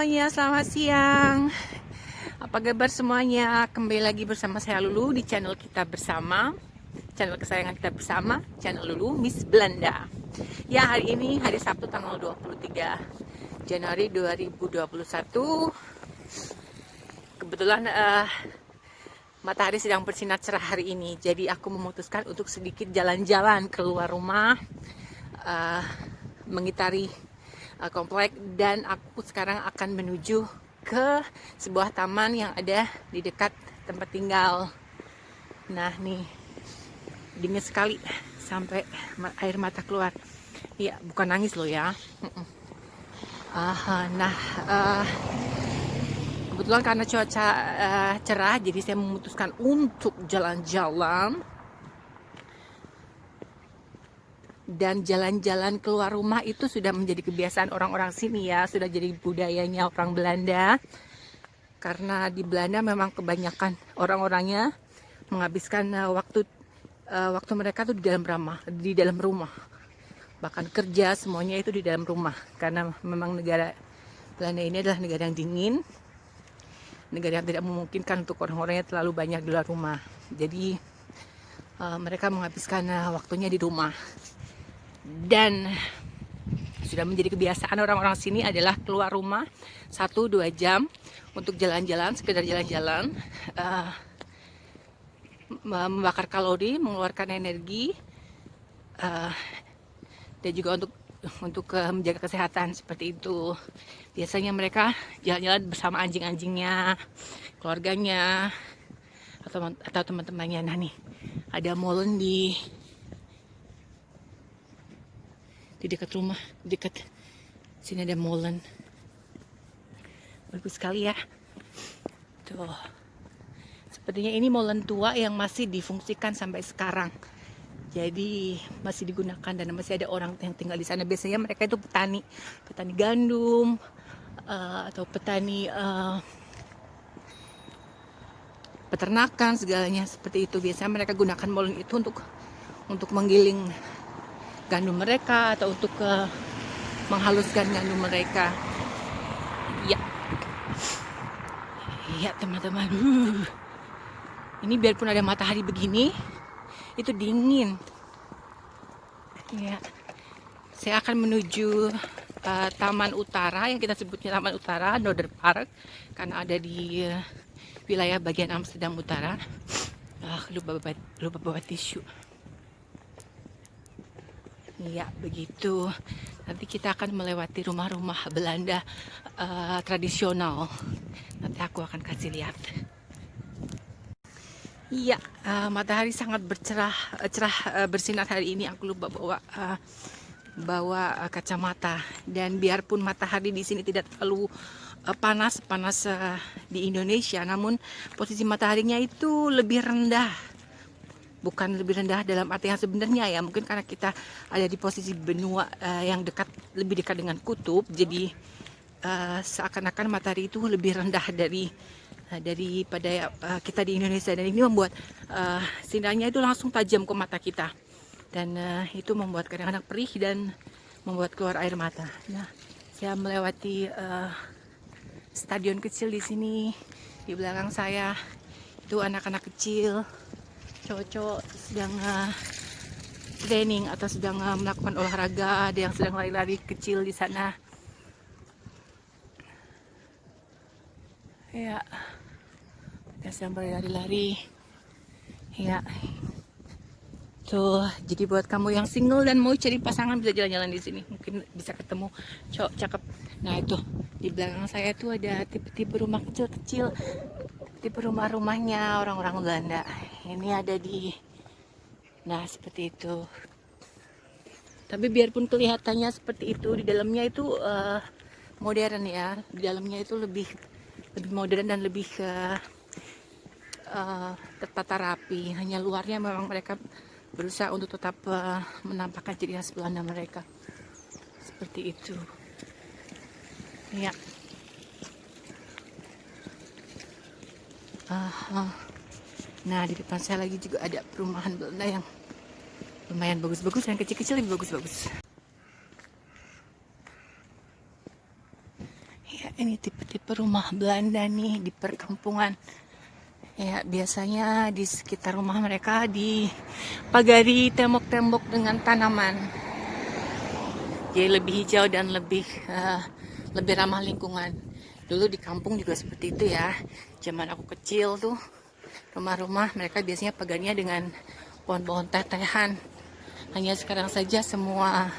semuanya, selamat siang. Apa kabar semuanya? Kembali lagi bersama saya Lulu di channel kita bersama, channel kesayangan kita bersama, channel Lulu Miss Belanda. Ya, hari ini hari Sabtu tanggal 23 Januari 2021. Kebetulan matahari sedang bersinar cerah hari ini, jadi aku memutuskan untuk sedikit jalan-jalan keluar rumah, mengitari komplek, dan aku sekarang akan menuju ke sebuah taman yang ada di dekat tempat tinggal. Nah nih, dingin sekali sampai air mata keluar. Ya, bukan nangis loh ya. Kebetulan karena cuaca cerah, jadi saya memutuskan untuk jalan-jalan. Dan jalan-jalan keluar rumah itu sudah menjadi kebiasaan orang-orang sini ya, sudah jadi budayanya orang Belanda. Karena di Belanda memang kebanyakan orang-orangnya menghabiskan waktu mereka tuh di dalam rumah. Bahkan kerja semuanya itu di dalam rumah, karena memang negara Belanda ini adalah negara yang dingin, negara yang tidak memungkinkan untuk orang-orangnya terlalu banyak di luar rumah. Jadi mereka menghabiskan waktunya di rumah. Dan sudah menjadi kebiasaan orang-orang sini adalah keluar rumah 1-2 jam untuk jalan-jalan, sekedar jalan-jalan, membakar kalori, mengeluarkan energi, dan juga untuk menjaga kesehatan seperti itu. Biasanya mereka jalan-jalan bersama anjing-anjingnya, keluarganya, atau teman-temannya. Nah nih, ada molen di dekat rumah, dekat sini ada molen, bagus sekali ya. Tuh, sepertinya ini molen tua yang masih difungsikan sampai sekarang. Jadi masih digunakan dan masih ada orang yang tinggal di sana. Biasanya mereka itu petani gandum, atau petani peternakan segalanya seperti itu. Biasanya mereka gunakan molen itu untuk menggiling gandum mereka atau untuk menghaluskan gandum mereka. Ya teman-teman, ini biarpun ada matahari begini, itu dingin. Ya, saya akan menuju Taman Utara, yang kita sebutnya Taman Utara, Noorderpark, karena ada di wilayah bagian Amsterdam Utara. Lupa bawa tisu. Ya, begitu. Nanti kita akan melewati rumah-rumah Belanda tradisional. Nanti aku akan kasih lihat. Iya, matahari sangat cerah bersinar hari ini. Aku lupa bawa kacamata. Dan biarpun matahari di sini tidak terlalu panas di Indonesia, namun posisi mataharinya itu lebih rendah. Bukan lebih rendah dalam arti yang sebenarnya ya, mungkin karena kita ada di posisi benua yang lebih dekat dengan kutub, jadi seakan-akan matahari itu lebih rendah daripada kita di Indonesia, dan ini membuat sinarnya itu langsung tajam ke mata kita, dan itu membuat kadang-kadang perih dan membuat keluar air mata. Nah, saya melewati stadion kecil di sini. Di belakang saya itu anak-anak kecil, cowok-cowok sedang training atau sedang melakukan olahraga. Ada yang sedang lari-lari kecil di sana. Ya, kita sedang berlari-lari. Ya, tuh. Jadi buat kamu yang single dan mau cari pasangan, bisa jalan-jalan di sini. Mungkin bisa ketemu cowok cakep. Nah itu di belakang saya tuh ada tipe-tipe rumah kecil-kecil, tipe rumah-rumahnya orang-orang Belanda. Ini ada nah seperti itu. Tapi biarpun kelihatannya seperti itu, di dalamnya itu modern ya. Di dalamnya itu lebih modern dan lebih tertata rapi. Hanya luarnya memang mereka berusaha untuk tetap menampakkan ciri khas Belanda mereka. Seperti itu. Ya. Nah, di depan saya lagi juga ada perumahan Belanda yang lumayan bagus-bagus, yang kecil-kecil lebih bagus-bagus. Ya, Ini tipe-tipe rumah Belanda nih di perkampungan. Ya, biasanya di sekitar rumah mereka dipagari tembok-tembok dengan tanaman. Jadi lebih hijau dan lebih ramah lingkungan. Dulu di kampung juga seperti itu ya. Zaman aku kecil tuh, rumah-rumah mereka biasanya pagarnya dengan pohon-pohon tetehan. Hanya sekarang saja semua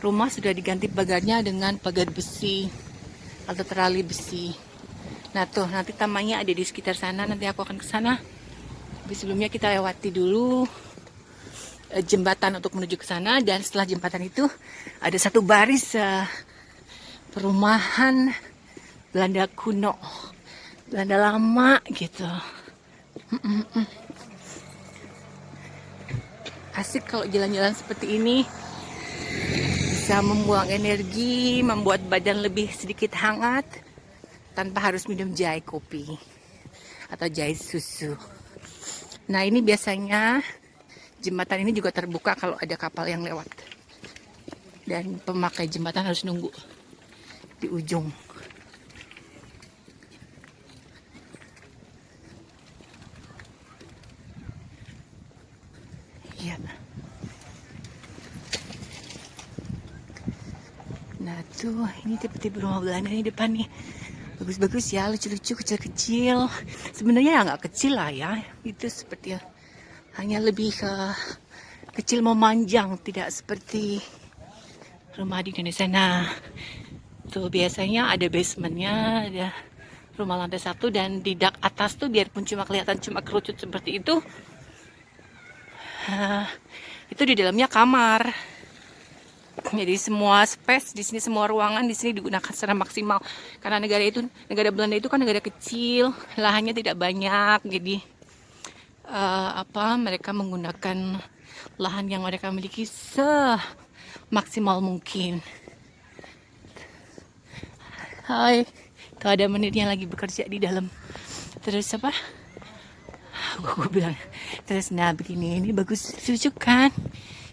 rumah sudah diganti pagarnya dengan pagar besi atau terali besi. Nah tuh, nanti tamannya ada di sekitar sana. Nanti aku akan ke sana. Tapi sebelumnya kita lewati dulu jembatan untuk menuju ke sana. Dan setelah jembatan itu ada satu baris perumahan Belanda kuno, Belanda lama gitu. Asik kalau jalan-jalan seperti ini. Bisa membuang energi, membuat badan lebih sedikit hangat tanpa harus minum jahe kopi atau jahe susu. Nah, ini biasanya jembatan ini juga terbuka kalau ada kapal yang lewat. Dan pemakai jembatan harus nunggu di ujung. Iya. Nah tuh, ini tipe-tipe rumah Belanda nih depan nih. Bagus-bagus ya, lucu-lucu, kecil-kecil. Sebenarnya ya nggak kecil lah ya. Itu seperti hanya lebih kecil memanjang, tidak seperti rumah di Indonesia. Nah, tuh biasanya ada basementnya, ada rumah lantai 1 dan di dak atas tuh biarpun cuma kelihatan cuma kerucut seperti itu di dalamnya kamar. Jadi semua space di sini, semua ruangan di sini digunakan secara maksimal. Karena negara Belanda itu kan negara kecil, lahannya tidak banyak. Jadi mereka menggunakan lahan yang mereka miliki semaksimal mungkin. Hai, tuh ada menitnya lagi bekerja di dalam. Terus apa? Gue bilang, terus nah begini, ini bagus, lucu kan?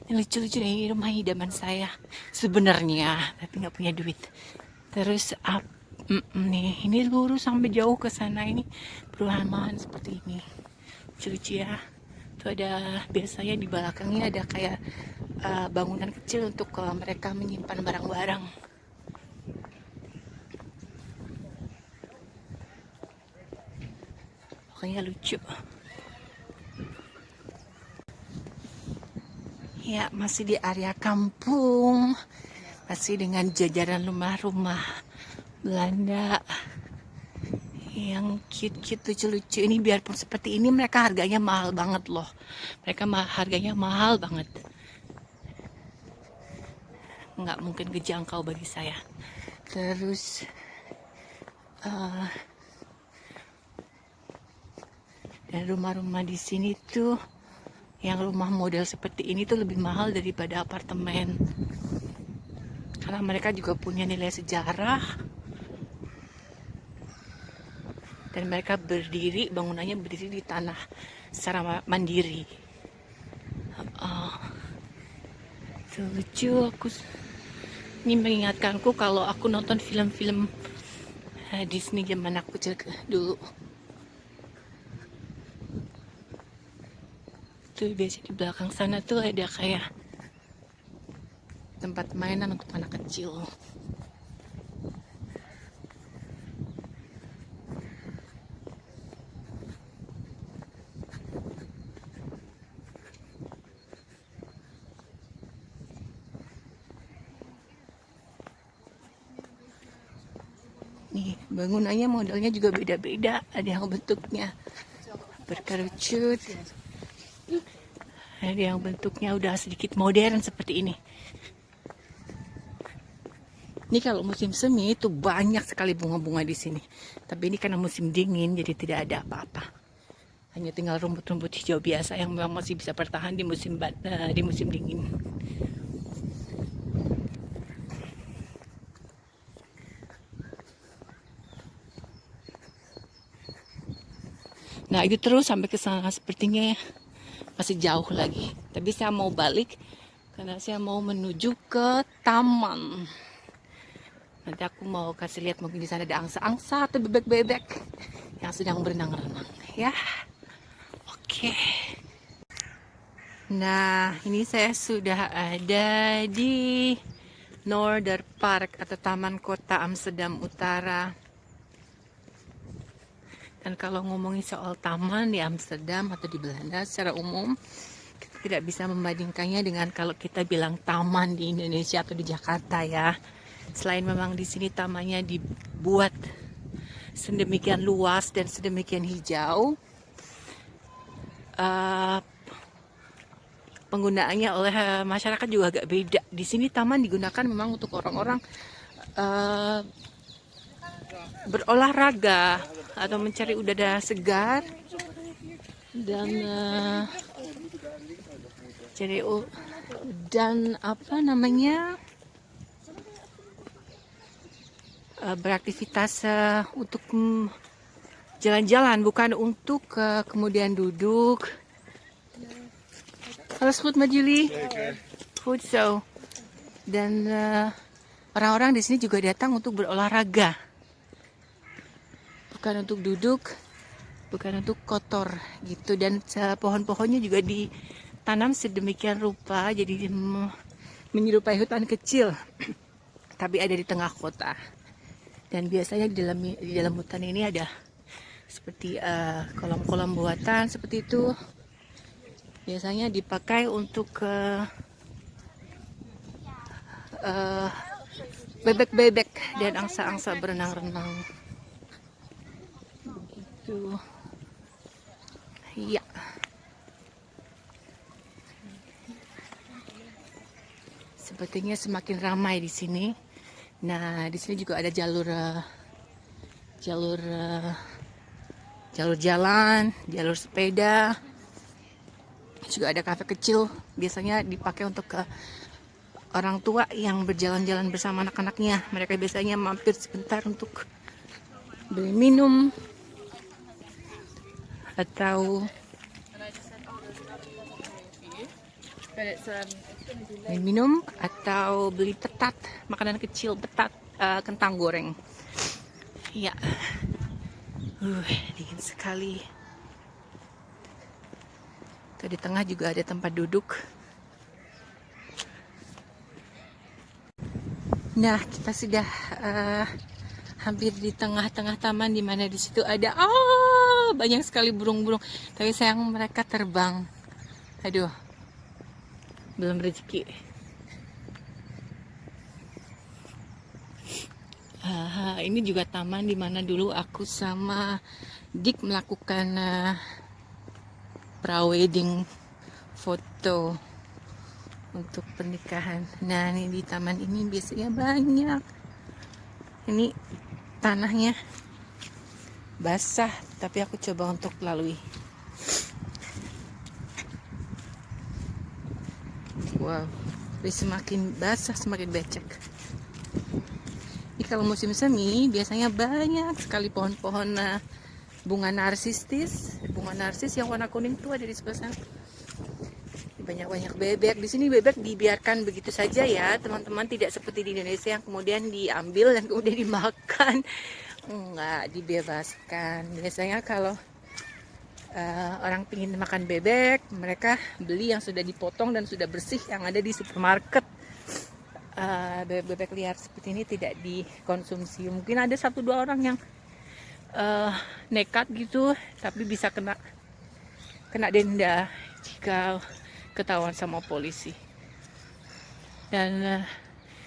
Lucu-lucu nih rumah idaman saya sebenarnya, tapi nggak punya duit. Terus nih, ini lurus sampai jauh ke sana, ini perumahan seperti ini, lucu-lucu ya. Tuh ada, biasanya di belakangnya ada kayak bangunan kecil untuk mereka menyimpan barang-barang. Pokoknya lucu. Ya, masih di area kampung, masih dengan jajaran rumah-rumah Belanda yang cute-cute, lucu-lucu. Ini biarpun seperti ini, mereka harganya mahal banget loh. Mereka harganya mahal banget. Nggak mungkin kejangkau bagi saya. Terus dan rumah-rumah di sini tuh, yang rumah model seperti ini tuh lebih mahal daripada apartemen. Karena mereka juga punya nilai sejarah. Dan mereka bangunannya berdiri di tanah secara mandiri. Itu lucu, ini mengingatkanku kalau aku nonton film-film Disney zaman aku kecil dulu. Tuh biasa di belakang sana tuh ada kayak tempat mainan untuk anak kecil. Nih, bangunannya modelnya juga beda-beda. Ada yang bentuknya berkerucut, ada yang bentuknya udah sedikit modern seperti ini. Ini kalau musim semi itu banyak sekali bunga-bunga di sini. Tapi ini karena musim dingin, jadi tidak ada apa-apa. Hanya tinggal rumput-rumput hijau biasa yang memang masih bisa bertahan di musim dingin. Nah itu terus sampai ke sana, sepertinya masih jauh lagi. Tapi saya mau balik karena saya mau menuju ke taman. Nanti aku mau kasih lihat, mungkin di sana ada angsa-angsa atau bebek-bebek yang sedang berenang-renang ya. Oke. Nah, ini saya sudah ada di Noorderpark atau Taman Kota Amsterdam Utara. Dan kalau ngomongin soal taman di Amsterdam atau di Belanda secara umum, kita tidak bisa membandingkannya dengan kalau kita bilang taman di Indonesia atau di Jakarta ya. Selain memang di sini tamannya dibuat sedemikian luas dan sedemikian hijau, penggunaannya oleh masyarakat juga agak beda. Di sini taman digunakan memang untuk orang-orang berolahraga atau mencari udara segar dan apa namanya, beraktivitas untuk jalan-jalan, bukan untuk kemudian duduk. Alles goed met jullie? Goed zo. Dan orang-orang di sini juga datang untuk berolahraga, bukan untuk duduk, bukan untuk kotor gitu. Dan pohon-pohonnya juga ditanam sedemikian rupa jadi menyerupai hutan kecil, tapi ada di tengah kota. Dan biasanya di dalam hutan ini ada seperti kolam-kolam buatan seperti itu. Biasanya dipakai untuk bebek-bebek dan angsa-angsa berenang-renang. Begitu. Iya. Sepertinya semakin ramai di sini. Nah, di sini juga ada jalur jalan, jalur sepeda. Juga ada kafe kecil, biasanya dipakai untuk orang tua yang berjalan-jalan bersama anak-anaknya. Mereka biasanya mampir sebentar untuk beli minum atau beli petat, makanan kecil, petat, kentang goreng. Ya, dingin sekali. Di tengah juga ada tempat duduk. Nah, kita sudah hampir di tengah-tengah taman, di mana di situ ada banyak sekali burung-burung. Tapi sayang mereka terbang. Aduh, belum rezeki. Ini juga taman di mana dulu aku sama Dik melakukan pra-wedding foto untuk pernikahan. Nah, ini di taman ini biasanya banyak. Ini tanahnya basah, tapi aku coba untuk lalui. Wow, semakin basah semakin becek. Ini kalau musim semi biasanya banyak sekali pohon-pohon bunga narsis yang warna kuning tuh ada di sebelah sana. Banyak-banyak bebek. Di sini bebek dibiarkan begitu saja ya, teman-teman, tidak seperti di Indonesia yang kemudian diambil dan kemudian dimakan. Enggak, dibebaskan. Biasanya kalau orang ingin makan bebek, mereka beli yang sudah dipotong dan sudah bersih yang ada di supermarket. Bebek liar seperti ini tidak dikonsumsi. Mungkin ada 1-2 orang yang nekat gitu, tapi bisa kena denda jika ketahuan sama polisi. Dan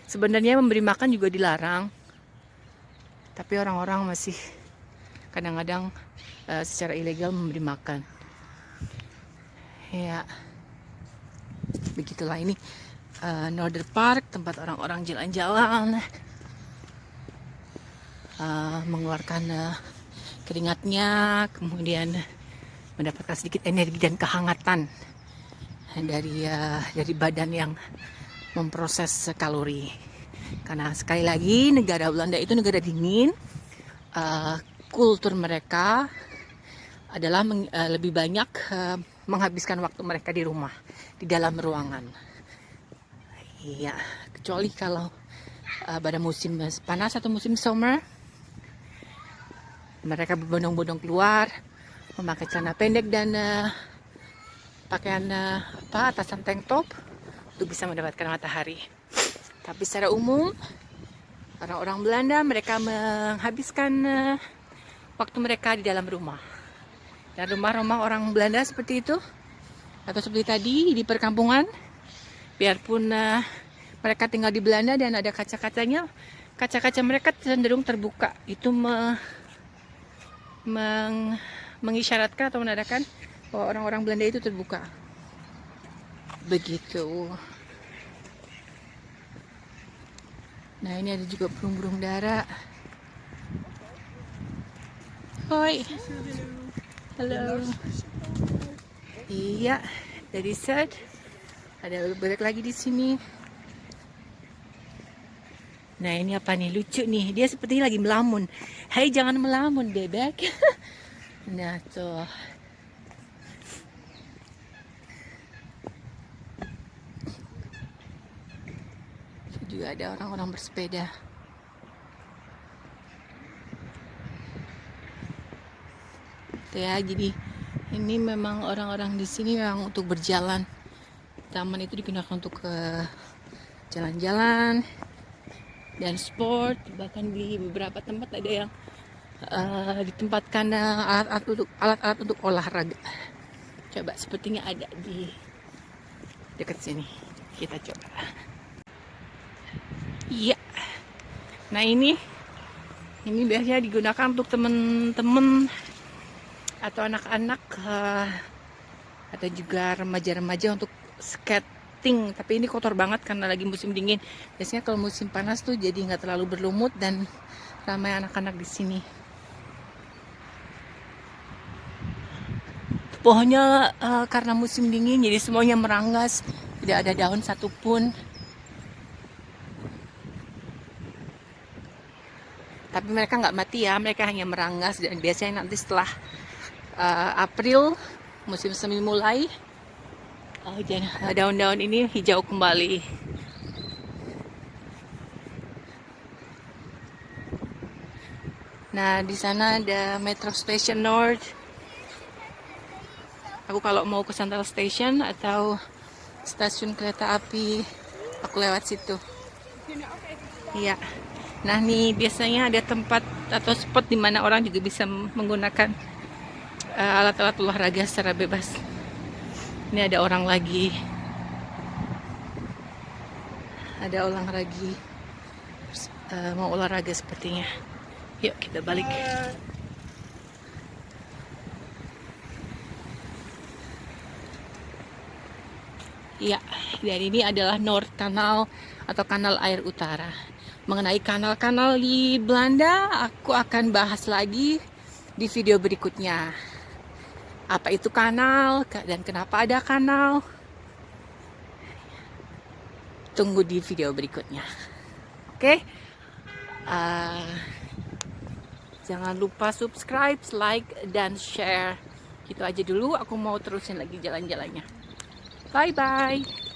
sebenarnya memberi makan juga dilarang, tapi orang-orang masih kadang-kadang secara ilegal memberi makan. Ya, begitulah. Ini Noorderpark, tempat orang-orang jalan-jalan, mengeluarkan keringatnya, kemudian mendapatkan sedikit energi dan kehangatan dari badan yang memproses kalori. Karena sekali lagi negara Belanda itu negara dingin, kultur mereka adalah lebih banyak menghabiskan waktu mereka di rumah, di dalam ruangan. Iya, kecuali kalau pada musim panas atau musim summer, mereka berbondong-bondong keluar memakai celana pendek dan pakaian atasan tank top untuk bisa mendapatkan matahari. Tapi secara umum orang-orang Belanda mereka menghabiskan waktu mereka di dalam rumah. Dan rumah-rumah orang Belanda seperti itu atau seperti tadi di perkampungan, biarpun mereka tinggal di Belanda dan ada kaca-kacanya, kaca-kaca mereka cenderung terbuka. Itu mengisyaratkan atau menandakan bahwa orang-orang Belanda itu terbuka. Begitu. Nah, ini ada juga burung-burung dara. Hoi. Halo. Iya, dari set. Ada banyak lagi di sini. Nah, ini apa nih? Lucu nih. Dia sepertinya lagi melamun. Hai, jangan melamun, bebek. Nah, tuh. Juga ada orang-orang bersepeda. Tuh ya, jadi ini memang orang-orang di sini memang untuk berjalan. Taman itu digunakan untuk jalan-jalan dan sport. Bahkan di beberapa tempat ada yang ditempatkan alat-alat untuk olahraga. Coba sepertinya ada di dekat sini. Kita coba. Iya. Nah, ini biasanya digunakan untuk teman-teman atau anak-anak atau juga remaja-remaja untuk skating. Tapi ini kotor banget karena lagi musim dingin. Biasanya kalau musim panas tuh jadi nggak terlalu berlumut dan ramai anak-anak di sini. Pohonnya karena musim dingin jadi semuanya meranggas, tidak ada daun satupun. Tapi mereka nggak mati ya, mereka hanya meranggas dan biasanya nanti setelah April musim semi mulai, daun-daun ini hijau kembali. Nah, di sana ada Metro Station North. Aku kalau mau ke Central Station atau stasiun kereta api, aku lewat situ. Iya. Nah, nih biasanya ada tempat atau spot di mana orang juga bisa menggunakan alat-alat olahraga secara bebas. Ini ada orang lagi. Ada orang lagi mau olahraga sepertinya. Yuk kita balik. Iya, dan ini adalah North Canal atau Kanal Air Utara. Mengenai kanal-kanal di Belanda, aku akan bahas lagi di video berikutnya. Apa itu kanal dan kenapa ada kanal? Tunggu di video berikutnya. Oke? Jangan lupa subscribe, like, dan share. Gitu aja dulu, aku mau terusin lagi jalan-jalannya. Bye-bye.